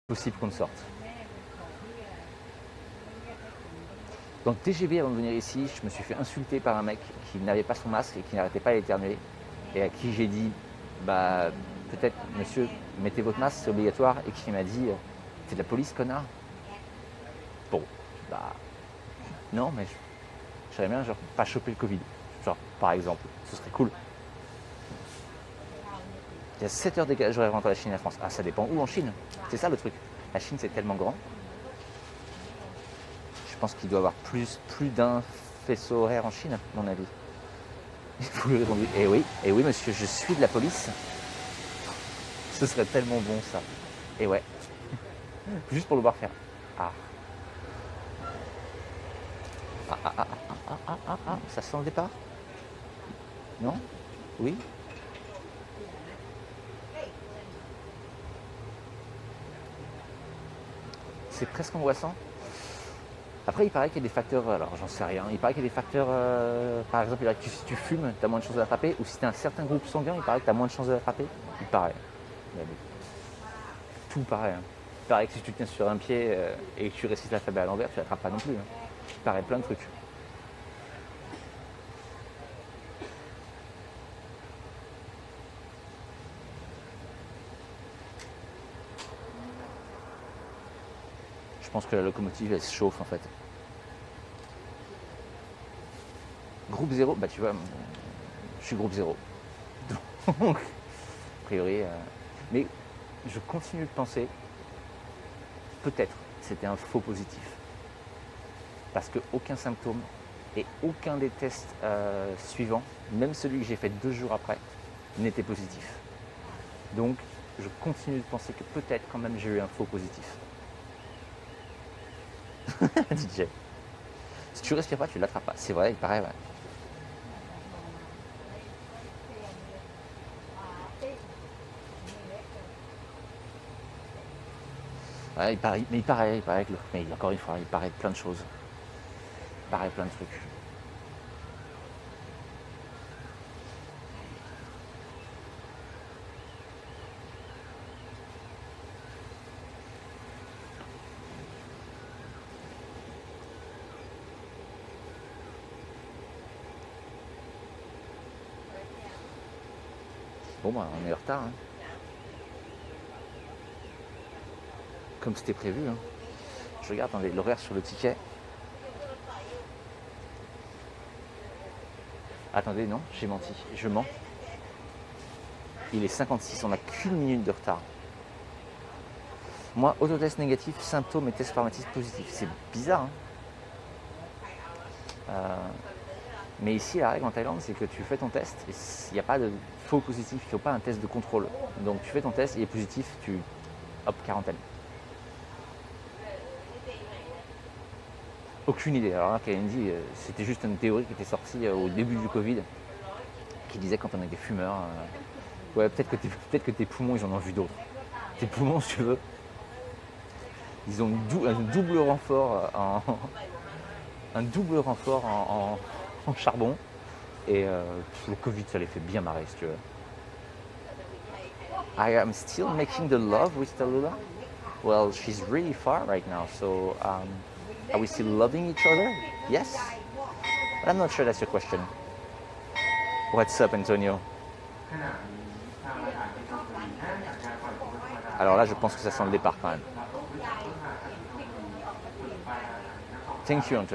possible qu'on ne sorte. Donc TGV, avant de venir ici, je me suis fait insulter par un mec qui n'avait pas son masque et qui n'arrêtait pas d'éternuer. Et à qui j'ai dit, bah peut-être monsieur, mettez votre masque, c'est obligatoire. Et qui m'a dit, c'est de la police, connard. Bon, bah non, mais j'aimerais bien genre pas choper le Covid. Genre, par exemple, ce serait cool. Il y a 7 heures d'écart, j'aurais rentré la Chine et la France. Ah, ça dépend où en Chine. C'est ça le truc. La Chine, c'est tellement grand. Je pense qu'il doit y avoir plus d'un faisceau horaire en Chine, à mon avis. Vous lui répondez, eh oui, monsieur, je suis de la police. Ce serait tellement bon, ça. Et ouais. Juste pour le voir faire. Ah. Ça sent le départ? Non? Oui? C'est presque angoissant. Après, il paraît qu'il y a des facteurs, alors j'en sais rien, il paraît qu'il y a des facteurs, par exemple, si tu fumes, tu as moins de chances de l'attraper, ou si tu as un certain groupe sanguin, il paraît que tu as moins de chances de l'attraper. Il paraît. Tout paraît. Hein. Il paraît que si tu tiens sur un pied et que tu récites l'alphabet à l'envers, tu l'attrapes pas non plus. Hein. Il paraît plein de trucs. Je pense que la locomotive, elle se chauffe en fait. Groupe 0, bah tu vois, je suis groupe 0. Donc, a priori, mais je continue de penser, peut-être, c'était un faux positif. Parce qu'aucun symptôme et aucun des tests suivants, même celui que j'ai fait 2 jours après, n'était positif. Donc, je continue de penser que peut-être quand même j'ai eu un faux positif. DJ. Si tu respires pas, tu l'attrapes pas. C'est vrai, il paraît, ouais. Ouais, il paraît, mais mais encore une fois, il paraît plein de choses. Il paraît plein de trucs. Bon, bah, on est en retard. Hein. Comme c'était prévu. Hein. Je regarde l'horaire sur le ticket. Attendez, non, j'ai menti. Je mens. Il est 56, on n'a qu'une minute de retard. Moi, autotest négatif, symptômes et test pharmaceutique positif. C'est bizarre, hein. Mais ici, la règle en Thaïlande, c'est que tu fais ton test et il n'y a pas de faux positif, il ne faut pas un test de contrôle. Donc tu fais ton test, il est positif, hop, quarantaine. Aucune idée. Alors là, Kalindi, c'était juste une théorie qui était sortie au début du Covid, qui disait quand on était fumeur, ouais, peut-être que tes poumons, ils en ont vu d'autres. Tes poumons, si tu veux, ils ont un double renfort en charbon. Et le Covid, ça les fait bien marrer, si tu veux. I am still making the love with Tallulah. Well, she's really far right now, so are we still loving each other? Yes? But I'm not sure that's your question. What's up, Antonio? Alors là, je pense que ça sent le départ quand même. Thank you, Antonio.